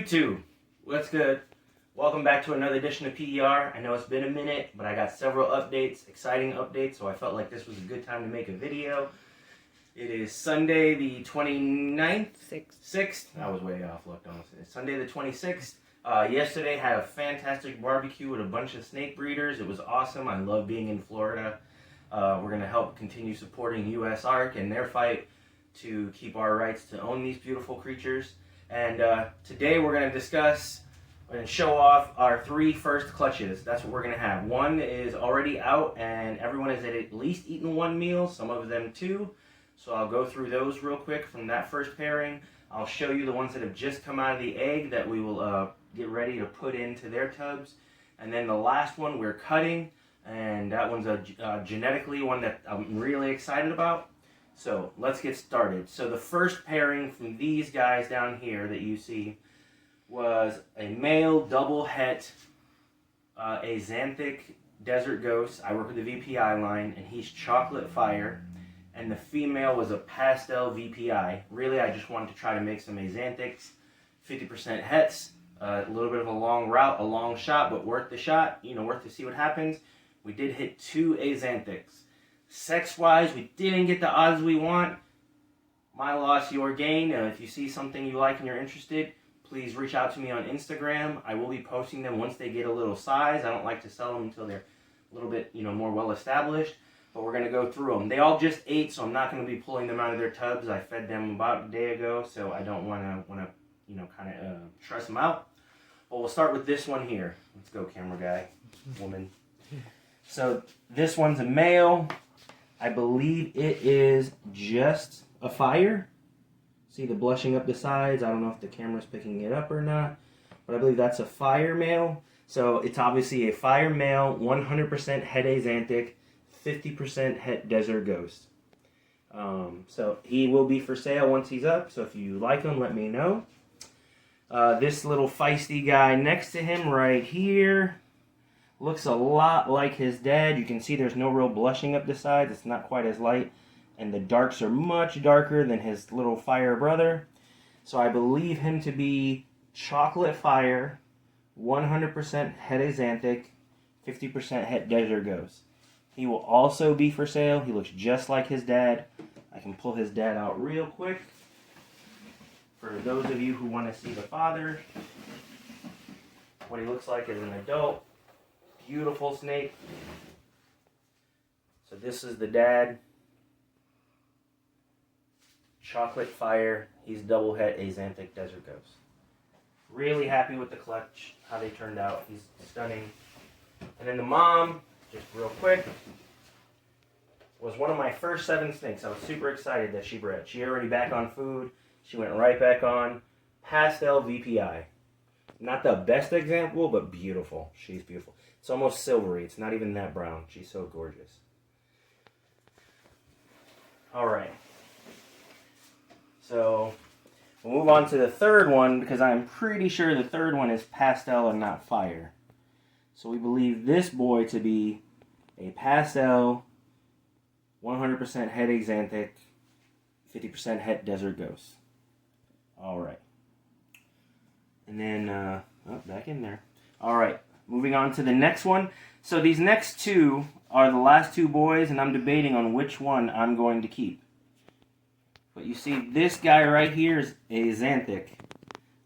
YouTube, what's good? Welcome back to another edition of PER. I know it's been a minute, but I got several updates, exciting updates, so I felt like this was a good time to make a video. It is Sunday the 29th? 6th? I was way off, look, honestly. It's Sunday the 26th. Yesterday had a fantastic barbecue with a bunch of snake breeders. It was awesome. I love being in Florida. We're going to help continue supporting USARK and their fight to keep our rights to own these beautiful creatures. And today we're going to discuss and show off our 3 first clutches. That's what we're going to have. One is already out and everyone has at least eaten 1 meal, some of them 2. So I'll go through those real quick from that first pairing. I'll show you the ones that have just come out of the egg that we will get ready to put into their tubs. And then the last one we're cutting, and that one's a genetically one that I'm really excited about. So let's get started. So the first pairing from these guys down here that you see was a male double het Axanthic Desert Ghost. I work with the VPI line, and he's Chocolate Fire. And the female was a Pastel VPI. Really, I just wanted to try to make some Axanthics, 50% hets, a little bit of a long route, a long shot, but worth the shot, worth to see what happens. We did hit 2 Axanthics. Sex-wise, we didn't get the odds we want. My loss, your gain. If you see something you like and you're interested, please reach out to me on Instagram. I will be posting them once they get a little size. I don't like to sell them until they're a little bit, more well-established. But we're going to go through them. They all just ate, so I'm not going to be pulling them out of their tubs. I fed them about a day ago, so I don't want to kind of stress them out. But we'll start with this one here. Let's go, camera guy, woman. So this one's a male. I believe it is just a fire. See the blushing up the sides? I don't know if the camera's picking it up or not, but I believe that's a fire male. So it's obviously a fire male, 100% het Axanthic, 50% het Desert Ghost. So he will be for sale once he's up, so if you like him, let me know. This little feisty guy next to him right here looks a lot like his dad. You can see there's no real blushing up the sides. It's not quite as light. And the darks are much darker than his little fire brother. So I believe him to be Chocolate Fire, 100% het Axanthic, 50% het Desert Ghost. He will also be for sale. He looks just like his dad. I can pull his dad out real quick. For those of you who want to see the father, what he looks like as an adult. Beautiful snake. So this is the dad. Chocolate Fire. He's double het Axanthic Desert Ghost. Really happy with the clutch, how they turned out. He's stunning. And then the mom, just real quick, was one of my first 7 snakes. I was super excited that she bred. She already back on food. She went right back on. Pastel VPI. Not the best example, but beautiful. She's beautiful. It's almost silvery. It's not even that brown. She's so gorgeous. Alright. So, we'll move on to the third one, because I'm pretty sure the third one is pastel and not fire. So we believe this boy to be a pastel, 100% het Axanthic, 50% het Desert Ghost. Alright. And then, back in there. Alright, moving on to the next one. So these next 2 are the last 2 boys, and I'm debating on which one I'm going to keep. But you see, this guy right here is Axanthic.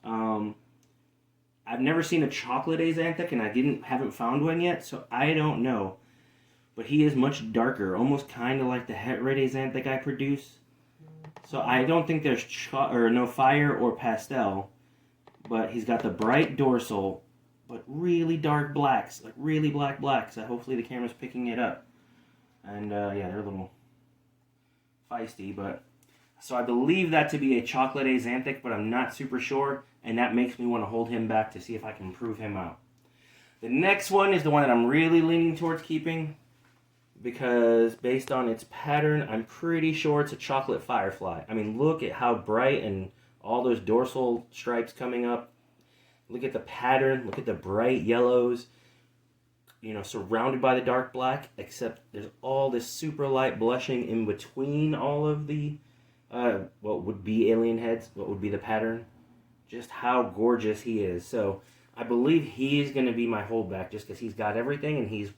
I've never seen a chocolate Axanthic, and I haven't found one yet, so I don't know. But he is much darker, almost kind of like the het red Axanthic I produce. So I don't think there's no fire or pastel, but he's got the bright dorsal, but really dark blacks, like really black blacks. So hopefully the camera's picking it up. And yeah, they're a little feisty, but so I believe that to be a chocolate Axanthic, but I'm not super sure, and that makes me want to hold him back to see if I can prove him out. The next one is the one that I'm really leaning towards keeping, because based on its pattern, I'm pretty sure it's a chocolate firefly. I mean, look at how bright and all those dorsal stripes coming up. Look at the pattern. Look at the bright yellows, surrounded by the dark black, except there's all this super light blushing in between all of the what would be alien heads, what would be the pattern. just how gorgeous he is. So I believe he's going to be my holdback just because he's got everything, and he's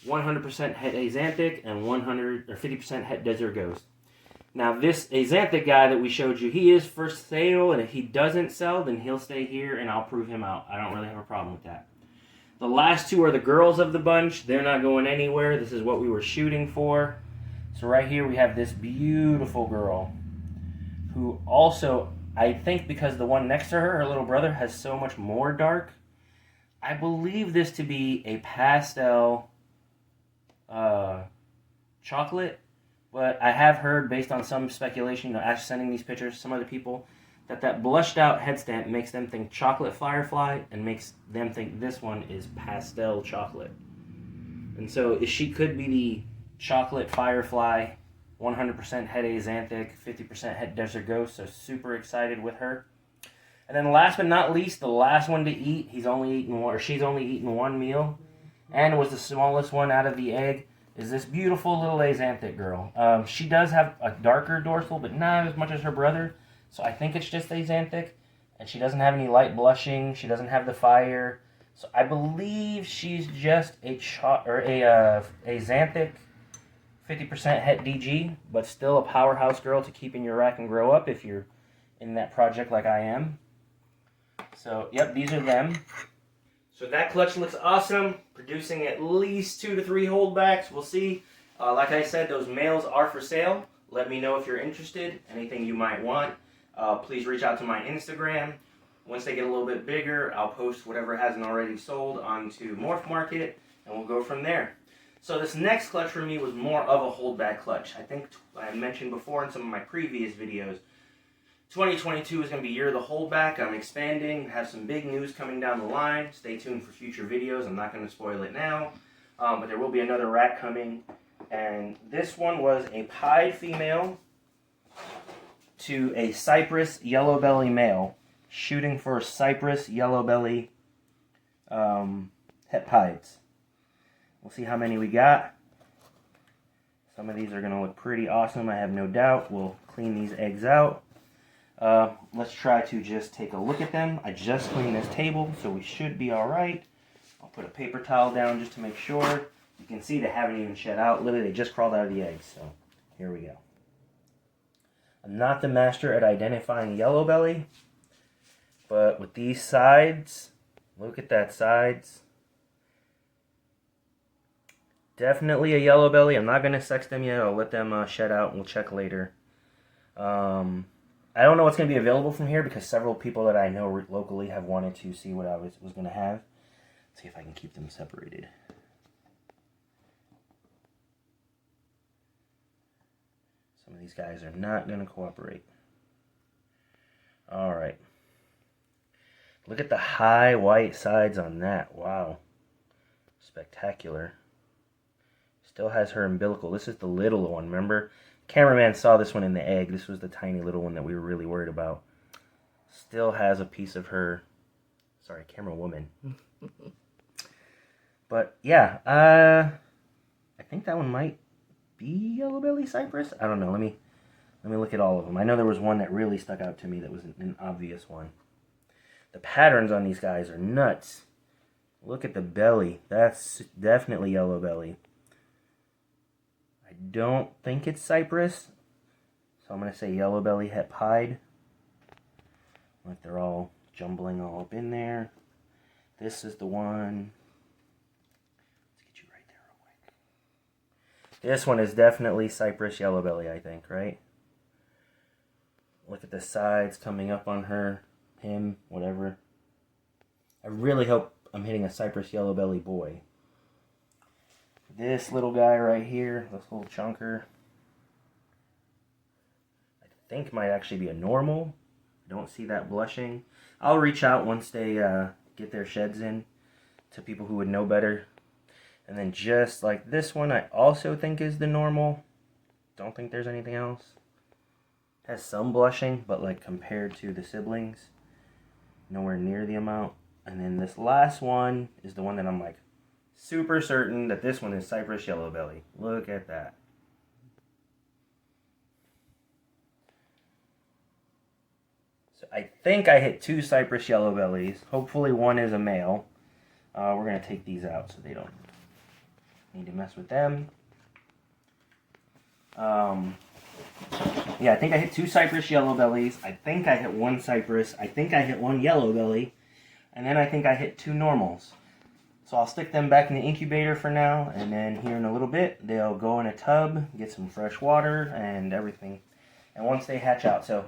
100% het Axanthic and 100 or 50% het Desert Ghost. Now this Axanthic guy that we showed you, he is for sale, and if he doesn't sell, then he'll stay here and I'll prove him out. I don't really have a problem with that. The last two are the girls of the bunch. They're not going anywhere. This is what we were shooting for. So right here we have this beautiful girl who also, I think because the one next to her, her little brother, has so much more dark, I believe this to be a pastel chocolate. But I have heard, based on some speculation, Ash sending these pictures, some other people, that blushed out head stamp makes them think chocolate firefly and makes them think this one is pastel chocolate. And so she could be the chocolate firefly, 100% het Axanthic, 50% het Desert Ghost, so super excited with her. And then last but not least, the last one to eat, she's only eaten one meal, and was the smallest one out of the egg, is this beautiful little Axanthic girl. She does have a darker dorsal, but not as much as her brother. So I think it's just Axanthic, and she doesn't have any light blushing. She doesn't have the fire. So I believe she's just a Axanthic 50% het DG, but still a powerhouse girl to keep in your rack and grow up if you're in that project like I am. So, yep, these are them. So that clutch looks awesome, producing at least 2 to 3 holdbacks. We'll see. Like I said, those males are for sale. Let me know if you're interested, anything you might want. Please reach out to my Instagram. Once they get a little bit bigger, I'll post whatever hasn't already sold onto Morph Market, and we'll go from there. So this next clutch for me was more of a holdback clutch. I think I mentioned before in some of my previous videos, 2022 is going to be year of the holdback. I'm expanding, have some big news coming down the line. Stay tuned for future videos. I'm not going to spoil it now, but there will be another rack coming. And this one was a pied female to a Cypress yellow belly male, shooting for Cypress yellow belly het pieds. We'll see how many we got. Some of these are going to look pretty awesome, I have no doubt. We'll clean these eggs out. Let's try to just take a look at them. I just cleaned this table, so we should be alright. I'll put a paper towel down just to make sure. You can see they haven't even shed out. Literally, they just crawled out of the eggs, so here we go. I'm not the master at identifying yellow belly, but with these sides, look at that sides. Definitely a yellow belly. I'm not going to sex them yet. I'll let them shed out, and we'll check later. I don't know what's going to be available from here because several people that I know locally have wanted to see what I was going to have. Let's see if I can keep them separated. Some of these guys are not going to cooperate. Alright. Look at the high white sides on that. Wow. Spectacular. Still has her umbilical. This is the little one, remember? Cameraman saw this one in the egg. This was the tiny little one that we were really worried about. Still has a piece of her... Sorry, camera woman. But, yeah. I think that one might be Yellow Belly Cypress. I don't know. Let me look at all of them. I know there was one that really stuck out to me that was an obvious one. The patterns on these guys are nuts. Look at the belly. That's definitely Yellow Belly. I don't think it's Cypress, so I'm going to say Yellow Belly Het Pied. Like they're all jumbling all up in there. This is the one. Let's get you right there real quick. This one is definitely Cypress Yellow Belly, I think, right? Look at the sides coming up on her, him, whatever. I really hope I'm hitting a Cypress Yellow Belly boy. This little guy right here, this little chunker, I think might actually be a normal. I don't see that blushing. I'll reach out once they get their sheds in to people who would know better. And then just like this one, I also think is the normal. Don't think there's anything else. Has some blushing, but like compared to the siblings, nowhere near the amount. And then this last one is the one that I'm like super certain that this one is Cypress Yellow Belly. Look at that. So I think I hit 2 cypress yellow bellies. Hopefully one is a male. We're going to take these out so they don't need to mess with them. Yeah, I think I hit 2 cypress yellow bellies. I think I hit 1 cypress. I think I hit 1 yellow belly. And then I think I hit 2 normals. So I'll stick them back in the incubator for now. And then here in a little bit, they'll go in a tub, get some fresh water and everything. And once they hatch out. So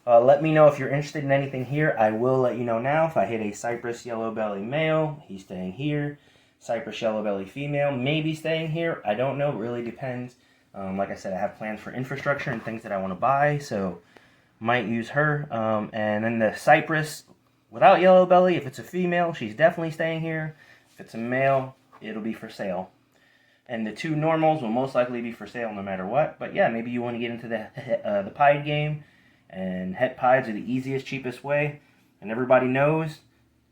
let me know if you're interested in anything here. I will let you know now. If I hit a cypress yellow belly male, he's staying here. Cypress yellow belly female, maybe staying here. I don't know. It really depends. Like I said, I have plans for infrastructure and things that I want to buy, so might use her. And then the cypress without yellow belly, if it's a female, she's definitely staying here. If it's a male, it'll be for sale. And the 2 normals will most likely be for sale no matter what. But yeah, maybe you want to get into the pied game. And het pieds are the easiest, cheapest way. And everybody knows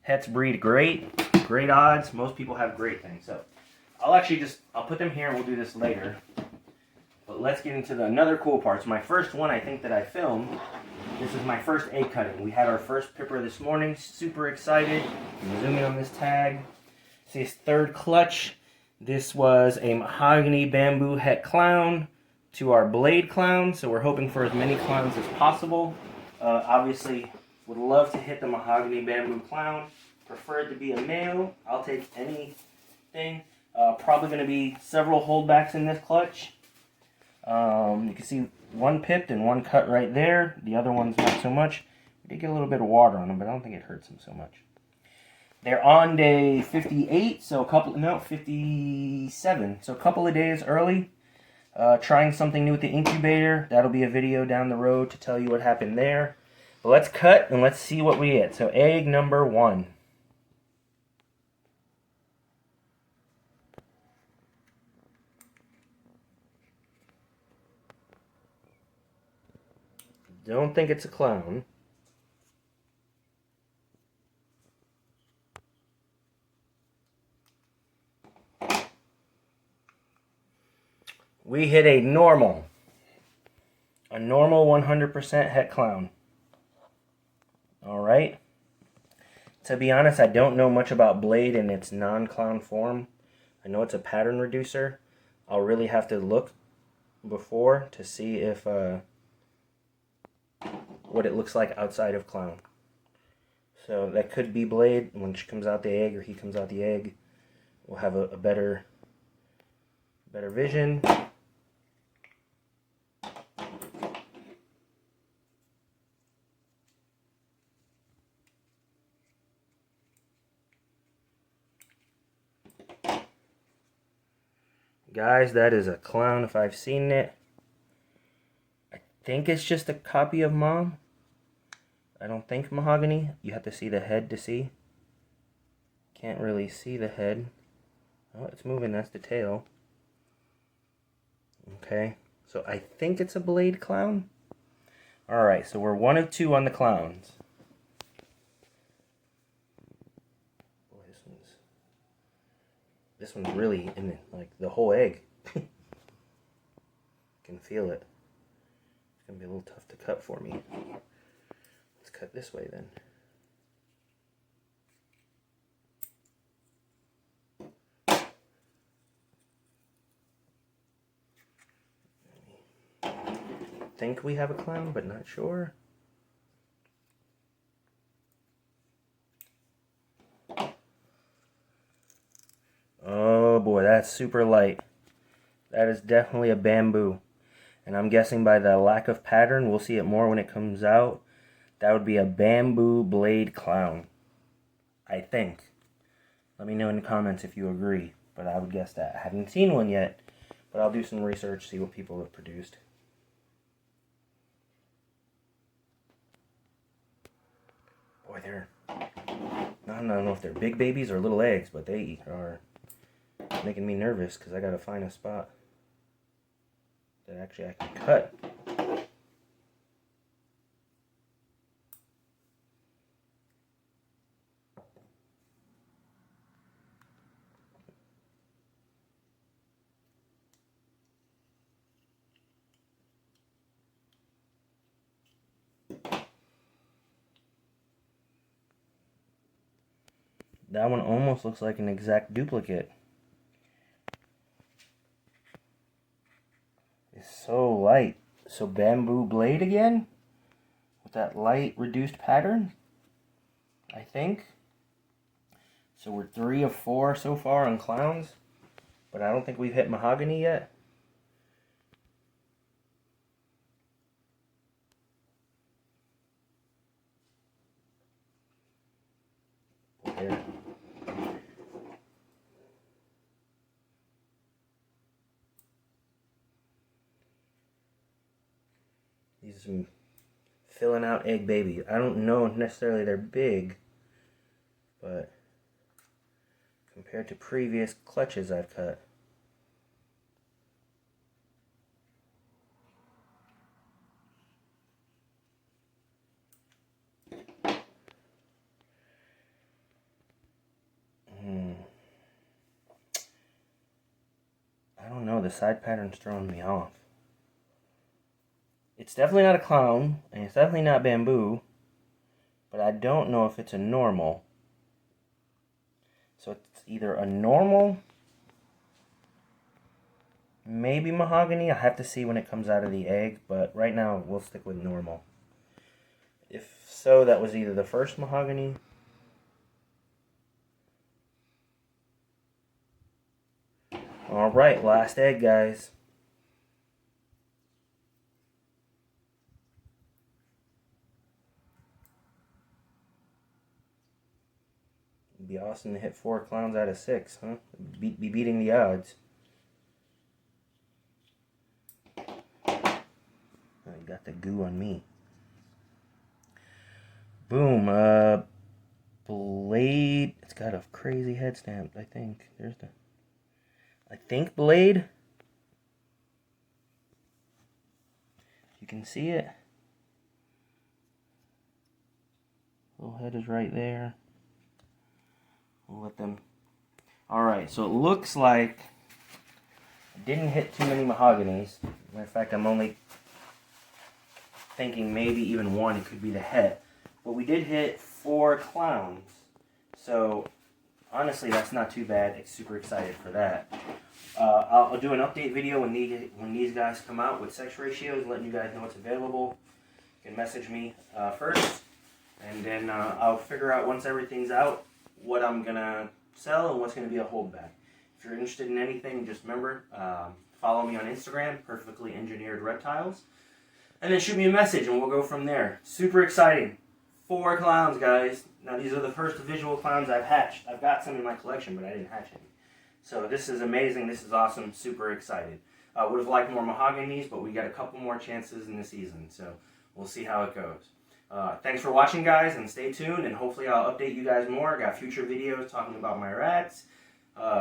hets breed great odds. Most people have great things. So I'll put them here and we'll do this later. But let's get into another cool part. So my first one I think that I filmed, this is my first egg cutting. We had our first pipper this morning. Super excited. I'm zooming on this tag. See this 3rd clutch. This was a mahogany bamboo het clown to our blade clown. So we're hoping for as many clowns as possible. Obviously, would love to hit the mahogany bamboo clown. Prefer it to be a male. I'll take anything. Probably going to be several holdbacks in this clutch. You can see 1 pipped and 1 cut right there. The other one's not so much. We did get a little bit of water on them, but I don't think it hurts them so much. They're on day 58, so 57. So a couple of days early. Trying something new with the incubator. That'll be a video down the road to tell you what happened there. But let's cut and let's see what we get. So egg number 1. Don't think it's a clown. We hit a normal 100% het clown. Alright. To be honest, I don't know much about blade in its non-clown form. I know it's a pattern reducer. I'll really have to look before to see if what it looks like outside of clown. So that could be blade. When she comes out the egg or he comes out the egg, we'll have a better vision. Guys, that is a clown if I've seen it. I think it's just a copy of Mom. I don't think mahogany. You have to see the head to see. Can't really see the head. Oh, it's moving. That's the tail. Okay. So I think it's a blade clown. Alright, so we're 1 of 2 on the clowns. Boy, this one's really in it, like the whole egg. Can feel it. It's gonna be a little tough to cut for me. Let's cut this way then. Think we have a clown, but not sure. Oh boy, that's super light. That is definitely a bamboo. And I'm guessing by the lack of pattern, we'll see it more when it comes out. That would be a bamboo blade clown. I think. Let me know in the comments if you agree. But I would guess that. I haven't seen one yet. But I'll do some research, see what people have produced. Boy, they're... I don't know if they're big babies or little eggs, but they are making me nervous because I gotta find a spot that actually I can cut. that one almost looks like an exact duplicate. It's so light. So bamboo blade again? With that light reduced pattern? I think. So we're 3 of 4 so far on clowns. But I don't think we've hit mahogany yet. There. These are some filling out egg babies. I don't know necessarily they're big, but compared to previous clutches I've cut. I don't know, the side pattern's throwing me off. It's definitely not a clown, and it's definitely not bamboo, but I don't know if it's a normal. So it's either a normal, maybe mahogany. I have to see when it comes out of the egg, but right now we'll stick with normal. If so, that was either the first mahogany Alright, last egg, guys. It'd be awesome to hit 4 clowns out of 6, huh? Be beating the odds. I got the goo on me. Boom. Blade. It's got a crazy head stamp, I think. There's the... I think blade. You can see it. Little head is right there. We'll let them... Alright, so it looks like I didn't hit too many mahoganies. Matter of fact, I'm only thinking maybe even one. It could be the head. But we did hit 4 clowns. So, honestly, that's not too bad. I'm super excited for that. I'll do an update video when these guys come out with sex ratios, letting you guys know what's available. You can message me first, and then I'll figure out once everything's out what I'm going to sell and what's going to be a holdback. If you're interested in anything, just remember, follow me on Instagram, Perfectly Engineered Reptiles, and then shoot me a message and we'll go from there. Super exciting. 4 clowns, guys. Now, these are the first visual clowns I've hatched. I've got some in my collection, but I didn't hatch any. So this is amazing. This is awesome. Super excited. Would have liked more mahoganies, but we got a couple more chances in the season. So we'll see how it goes. Thanks for watching, guys, and stay tuned. And hopefully I'll update you guys more. I got future videos talking about my rats,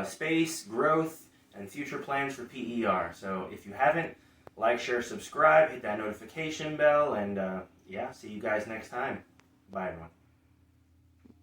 space, growth, and future plans for PER. So if you haven't, like, share, subscribe, hit that notification bell, and yeah, see you guys next time. Bye, everyone.